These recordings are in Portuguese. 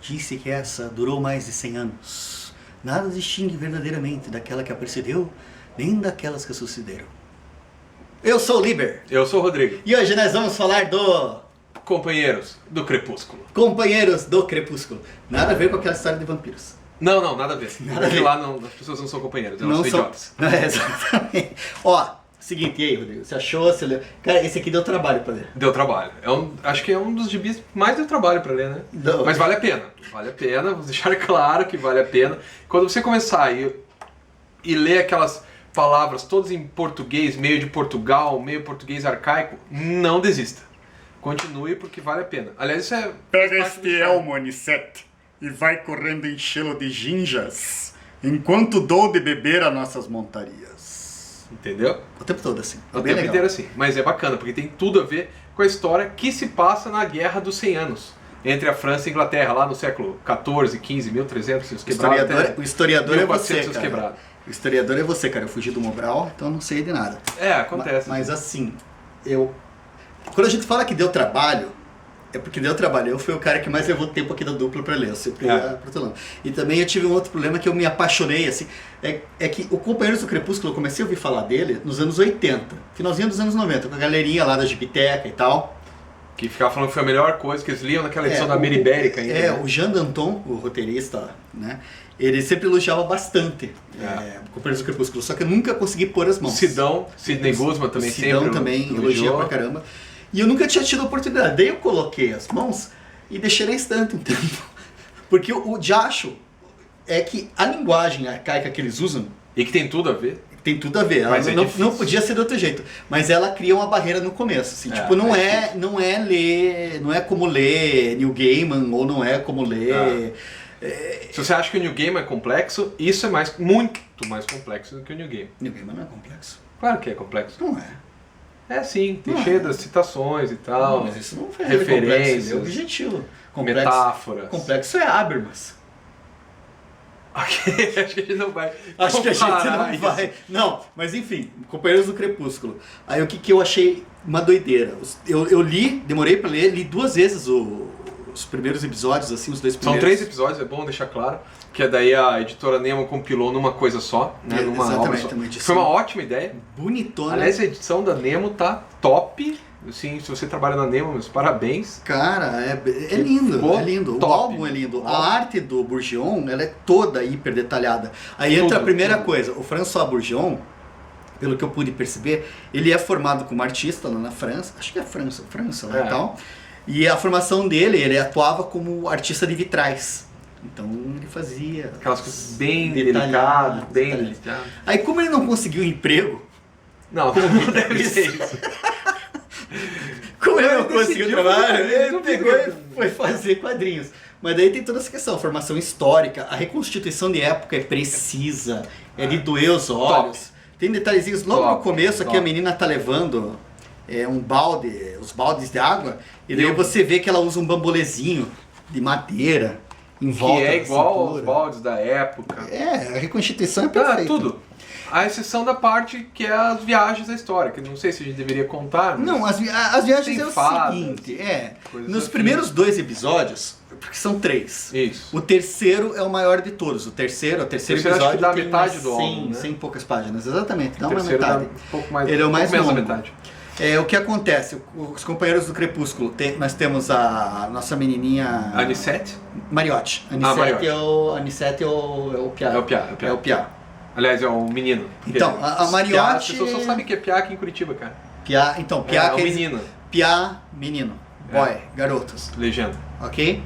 disse que essa durou mais de 100 anos. Nada distingue verdadeiramente daquela que a precedeu, nem daquelas que sucederam. Eu sou o Liber. Eu sou o Rodrigo. E hoje nós vamos falar do... Companheiros do Crepúsculo. Companheiros do Crepúsculo. Nada a ver com aquela história de vampiros. Não, nada a ver. Nada a Porque ver. lá não, as pessoas não são companheiros, elas são idiotas. Não, é, exatamente. Ó, seguinte, e aí, Rodrigo? Você achou? Você leu? Cara, esse aqui deu trabalho pra ler. Deu trabalho. Acho que é um dos gibis que mais deu trabalho pra ler, né? Não. Mas vale a pena. Vale a pena, vou deixar claro que vale a pena. Quando você começar e ler aquelas palavras todas em português, meio de Portugal, meio português arcaico, não desista. Continue porque vale a pena. Aliás, isso é... Pega este elmo, Anicete, e vai correndo enchê-lo de ginjas, enquanto dou de beber a nossas montarias. Entendeu? O tempo todo, assim. O Bem tempo legal. inteiro assim. Mas é bacana, porque tem tudo a ver com a história que se passa na Guerra dos 100 Anos. Entre a França e a Inglaterra, lá no século 14, 15, 1300, os quebrados. O historiador é você, 1400 cara. quebrados. O historiador é você, cara. Eu fugi do Mobral, então eu não sei de nada. É, acontece. Mas assim, quando a gente fala que deu trabalho, é porque deu trabalho. Eu fui o cara que mais levou tempo aqui da dupla pra ler. Eu sempre ia protolando. E também eu tive um outro problema que eu me apaixonei, assim. É que o Companheiros do Crepúsculo, eu comecei a ouvir falar dele nos anos 80. Finalzinho dos anos 90, com a galerinha lá da Gibiteca e tal. Que ficava falando que foi a melhor coisa que eles liam naquela edição da Mira Ibérica ainda. né? O Jean Danton, o roteirista, né? Ele sempre elogiava bastante o Companheiros do Crepúsculo, só que eu nunca consegui pôr as mãos. Sidney Guzman também Sidão sempre também elogiou. elogia pra caramba. E eu nunca tinha tido a oportunidade. Daí eu coloquei as mãos e deixei na estante um tempo. Porque o diacho é que a linguagem arcaica que eles usam E que tem tudo a ver. tem tudo a ver. Ela Mas é não difícil. podia ser de outro jeito. Mas ela cria uma barreira no começo. Assim, tipo, não é ler. Não é como ler Neil Gaiman, ou não é como ler. Se você acha que o New Game é complexo, isso é muito mais complexo do que o New Game. Neil Gaiman não é complexo. Claro que é complexo. Não é. É sim, tem Não cheio é. das citações e tal. Não, mas isso não faz ele complexo. referências, Ele é objetivo. metáforas. Complexo é Habermas. Ok, acho que a gente não vai. Acho que a gente comparar não isso. vai. Não, mas enfim, Companheiros do Crepúsculo. Aí o que eu achei uma doideira. Eu li, demorei pra ler, li 2 vezes os primeiros episódios, assim, os 2 São primeiros. 3 episódios, é bom deixar claro. Que daí a editora Nemo compilou numa coisa só, né? Numa Exatamente, obra só. uma edição. Foi uma ótima ideia. Bonitona. Aliás, a edição da Nemo tá top. Assim, se você trabalha na Nemo, meus parabéns. Cara, é lindo, Ficou é lindo. top. O álbum é lindo. O A álbum. arte do Bourgeon, ela é toda hiper detalhada. Aí entra Tudo, a primeira tudo. coisa. O François Bourgeon, pelo que eu pude perceber, ele é formado como artista lá na França. Acho que é França lá e tal. E a formação dele, ele atuava como artista de vitrais. Então ele fazia... Aquelas coisas bem detalhadas, delicadas, bem detalhadas. delicadas. Aí como ele não conseguiu emprego, Não, não deve ser isso. como ele não Ele conseguiu decidiu trabalho, fazer ele quadrinhos, pegou e não foi fazer quadrinhos. Mas daí tem toda essa questão, formação histórica, a reconstituição de época é precisa, é de doer os olhos. Tem detalhezinhos, logo no Top, começo aqui top. a menina tá levando um balde, os baldes de água, e daí você vê que ela usa um bambolezinho de madeira em volta Que é da igual aos cintura. baldes da época. É, a reconstituição é perfeita. Tudo. A exceção da parte que é as viagens da história, que não sei se a gente deveria contar. Mas Não, as viagens Tem é o fadas, seguinte, coisas nos assim. primeiros 2 episódios, porque são 3. Isso. O terceiro é o maior de todos. O terceiro terceiro episódio acho que dá tem metade umas do álbum, 100, né? 100 e poucas páginas, exatamente, dá O uma terceiro dá metade. um pouco mais, Ele é o mais menos da longo. metade. O que acontece? Os Companheiros do Crepúsculo, nós temos a nossa menininha... Anicete? Mariotti. Mariotti. Anicete é o Piá. É o Piá, É o Piá. Aliás, é o menino. Então, a Piá, Mariotti... as pessoas só sabem que é Piá aqui em Curitiba, cara. Piá, então, Piá é o quer dizer- menino. Piá, menino. Boy, garotos. Legenda. Ok?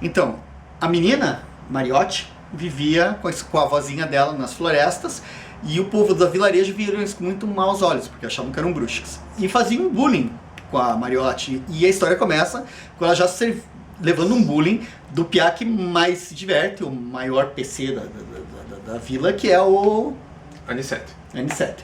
Então, a menina, Mariotti, vivia com a vozinha dela nas florestas e o povo do vilarejo viram isso com muito maus olhos, porque achavam que eram bruxas. E faziam bullying com a Mariotti. E a história começa com ela já levando um bullying do piá que mais se diverte, o maior PC da vila, que é o Anicete. N7.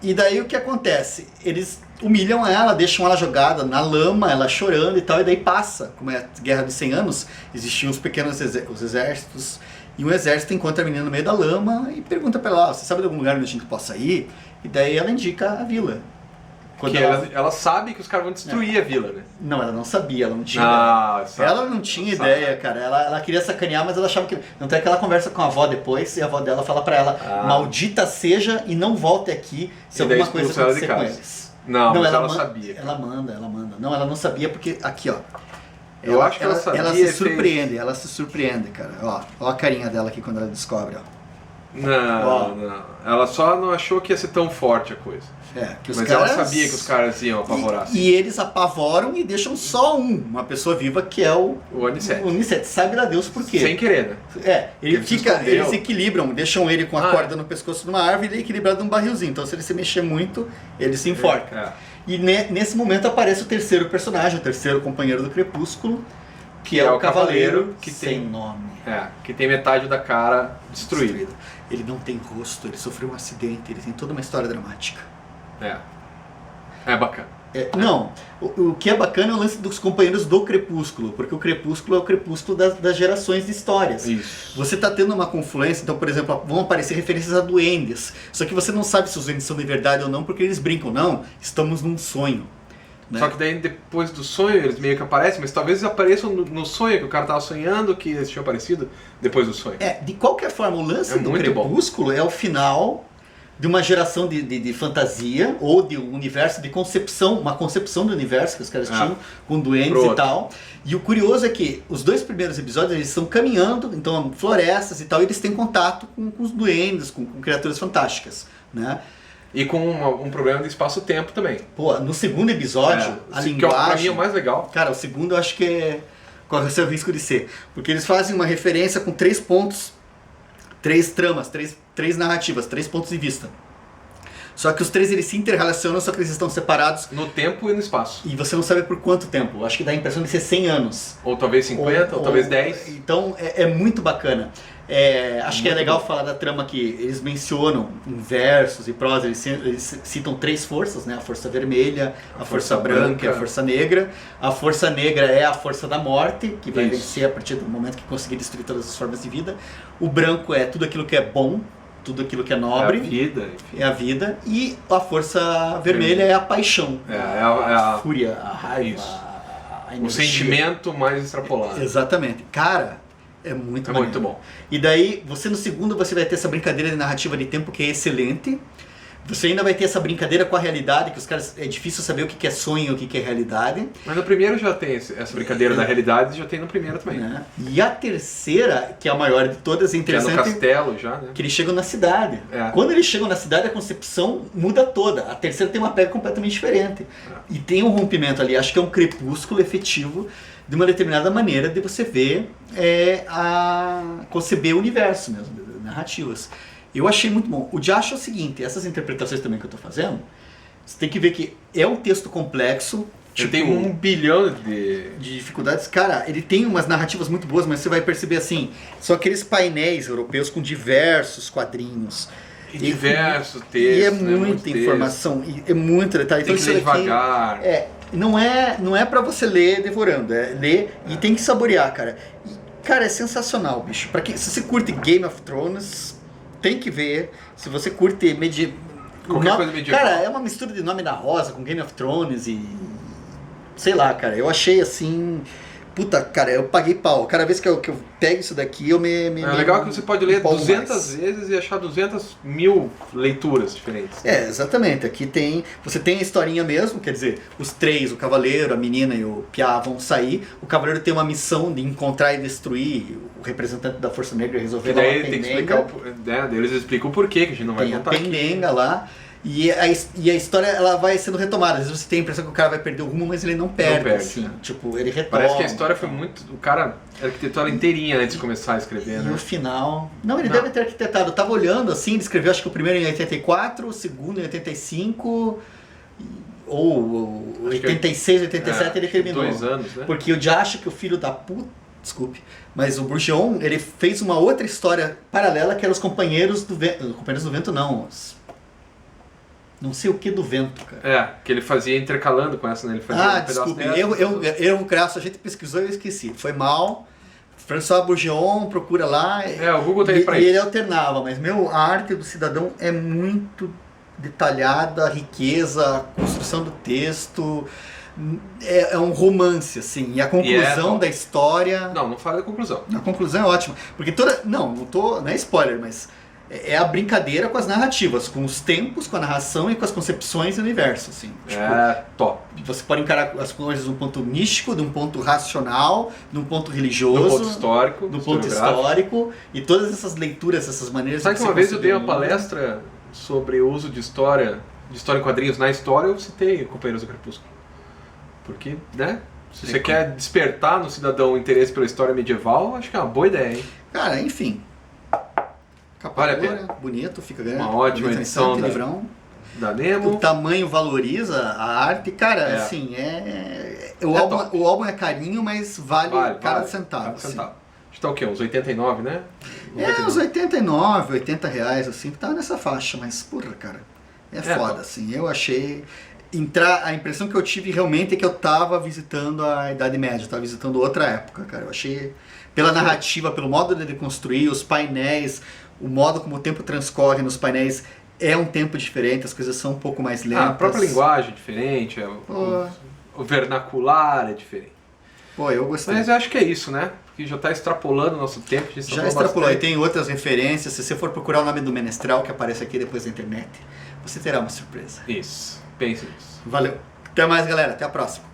E daí o que acontece? Eles humilham ela, deixam ela jogada na lama, ela chorando e tal, e daí passa. Como é a Guerra dos 100 Anos, existiam os pequenos os exércitos, e um exército encontra a menina no meio da lama e pergunta pra ela, você sabe de algum lugar onde a gente possa ir? E daí ela indica a vila. Porque ela sabe que os caras vão destruir a vila, né? Não, ela não sabia, ela não tinha Sabe. Ela não tinha ideia, cara. Ela queria sacanear, mas ela achava que... Não tem aquela conversa com a avó depois, e a avó dela fala pra ela, maldita seja e não volte aqui se E daí alguma coisa expulsa ela de acontecer com casa. eles. Não, mas ela manda- sabia. Ela manda. Não, ela não sabia porque, aqui ó. Eu acho que ela sabia Ela e se fez- surpreende, cara. Ó a carinha dela aqui quando ela descobre, ó. Não. Ela só não achou que ia ser tão forte a coisa. Que os Mas caras... ela sabia que os caras iam apavorar. assim. E eles apavoram e deixam só uma pessoa viva, que é o O Onissete. Sabe lá Deus por quê. Sem querer, né? Ele Ele se escondeu. eles equilibram, deixam ele com a Ah, corda no pescoço de uma árvore e ele é equilibrado num barrilzinho. Então se ele se mexer muito, ele se enforca. É. E nesse momento aparece o terceiro personagem, o terceiro companheiro do Crepúsculo, que é o Cavaleiro que sem tem- nome. Que tem metade da cara destruída. Ele não tem rosto, ele sofreu um acidente, ele tem toda uma história dramática. É bacana. Não, o que é bacana é o lance dos companheiros do Crepúsculo, porque o Crepúsculo é o crepúsculo das gerações de histórias. Isso. Você está tendo uma confluência, então, por exemplo, vão aparecer referências a duendes, só que você não sabe se os duendes são de verdade ou não, porque eles brincam, não, estamos num sonho. Né? Só que daí depois do sonho eles meio que aparecem, mas talvez eles apareçam no sonho, que o cara tava sonhando que eles tinham aparecido depois do sonho. De qualquer forma, o lance É do muito bom. Crepúsculo é o final de uma geração de fantasia, ou de um universo de concepção, uma concepção do universo que os caras tinham, com duendes Pronto. e tal. E o curioso é que os dois primeiros episódios eles estão caminhando, então florestas e tal, e eles têm contato com os duendes, com criaturas fantásticas, né? E com um problema de espaço-tempo também. Pô, no segundo episódio, a Que linguagem... pra mim é o mais legal. Cara, o segundo eu acho que corre o seu risco de ser. Porque eles fazem uma referência com 3 pontos, 3 tramas, 3 narrativas, 3 pontos de vista. Só que os 3 eles se interrelacionam, só que eles estão separados No tempo e no espaço. e você não sabe por quanto tempo. Eu acho que dá a impressão de ser 100 anos. Ou talvez 50, ou talvez 10. Então é muito bacana. Acho que é legal falar da trama que eles mencionam em versos e prosa, eles citam 3 forças, né? A força vermelha, a força branca e a força negra. A força negra é a força da morte, que vai Isso. vencer a partir do momento que conseguir destruir todas as formas de vida. O branco é tudo aquilo que é bom, tudo aquilo que é nobre. É a vida, enfim. É a vida. E a força vermelha é a paixão. É a a- fúria, a raiva, Isso. a O energia. sentimento mais extrapolado. Exatamente. Cara, é muito É maneiro. muito bom. E daí, você no segundo, você vai ter essa brincadeira de narrativa de tempo que é excelente. Você ainda vai ter essa brincadeira com a realidade, que os caras... É difícil saber o que é sonho e o que é realidade. Mas no primeiro já tem essa brincadeira da realidade, já tem no primeiro também. Né? E a terceira, que é a maior de todas, é Que é no interessante... castelo já, né? Que eles chegam na cidade. É. Quando eles chegam na cidade, a concepção muda toda. A terceira tem uma pega completamente diferente. E tem um rompimento ali, acho que é um crepúsculo efetivo de uma determinada maneira de você ver conceber o universo mesmo, de narrativas. Eu achei muito bom. O Diacho é o seguinte, essas interpretações também que eu estou fazendo, você tem que ver que é um texto complexo, Tipo, tem 1 bilhão de... de dificuldades. Cara, ele tem umas narrativas muito boas, mas você vai perceber assim, são aqueles painéis europeus com diversos quadrinhos. E diversos textos, E é né? muita Muito informação, e é muito detalhe. Tem que isso ler daqui devagar. não é para você ler devorando, é ler e tem que saborear, cara. E, cara, é sensacional, bicho. Se você curte Game of Thrones, tem que ver. Se você curte Qualquer coisa medieval. Cara, é uma mistura de Nome da Rosa com Game of Thrones e... Sei lá, cara, eu achei assim... Puta, cara, eu paguei pau. Cada vez que eu pego isso daqui, eu me legal que você pode ler empolgo 200 mais. vezes e achar 200 mil leituras diferentes. Exatamente. Aqui você tem a historinha mesmo, quer dizer, os 3, o cavaleiro, a menina e o piá vão sair. O cavaleiro tem uma missão de encontrar e destruir o representante da Força Negra e resolver Que lá daí uma tem que pendenga. explicar eles explicam o porquê, que a gente não vai Tem a contar aqui. pendenga lá. E a história ela vai sendo retomada. Às vezes você tem a impressão que o cara vai perder o rumo, mas ele não perde. Assim. né? Tipo, ele retoma. Parece que a história foi muito... O cara arquitetou ela inteirinha antes de começar a escrever, E né? no final... Não, ele Não. deve ter arquitetado. Eu tava olhando assim, ele escreveu acho que o primeiro em 84, o segundo em 85, ou Acho que 86, 87 ele terminou. 2 anos, né? Porque eu já acho que o filho da puta... Desculpe. Mas o Bourgeon, ele fez uma outra história paralela que era os Companheiros do Vento. Companheiros do Vento não, não sei o que do vento, cara. Que ele fazia intercalando com essa, né? Ele fazia Desculpe, dessa, erro crasso, a gente pesquisou e eu esqueci. Foi mal. François Bourgeon, procura lá. o Google tá aí pra e isso. ele alternava, mas a arte do cidadão é muito detalhada, a riqueza, a construção do texto. É um romance, assim. E a conclusão da história... Não fala da conclusão. A conclusão é ótima. Porque toda... Não é spoiler, mas... É a brincadeira com as narrativas, com os tempos, com a narração e com as concepções do universo, assim. Tipo, Top. você pode encarar as coisas de um ponto místico, de um ponto racional, de um ponto religioso, Do ponto histórico. do ponto histórico, e todas essas leituras, essas maneiras... Sabe de que você uma vez eu dei uma conceber o mundo. palestra sobre o uso de história em quadrinhos na história, eu citei Companheiros do Crepúsculo. Porque, né? Se você quer despertar no cidadão o interesse pela história medieval, acho que é uma boa ideia, hein? Cara, enfim. Capa Vale a dura, pena. bonito, fica grande. Uma ótima bonito, edição interessante, da- livrão. Da O Nemo. tamanho valoriza a arte, cara, É. assim, top. o álbum é carinho, mas vale cada centavo. Cada assim. centavo. Acho que tá o quê? Uns 89, né? Uns 89, 80 reais, assim, que tá nessa faixa, mas, porra, cara, é foda, top. assim, eu achei... A impressão que eu tive realmente é que eu tava visitando a Idade Média, eu tava visitando outra época, cara, eu achei, pela narrativa, pelo modo dele construir, os painéis, o modo como o tempo transcorre nos painéis, é um tempo diferente, as coisas são um pouco mais lentas. A própria linguagem é diferente, o vernacular é diferente. Pô, eu gostei. Mas eu acho que é isso, né? Porque já tá extrapolando o nosso tempo. Já extrapolou, e tem outras referências, se você for procurar o nome do Menestral, que aparece aqui depois na internet, você terá uma surpresa. Isso, pense nisso. Valeu. Até mais, galera. Até a próxima.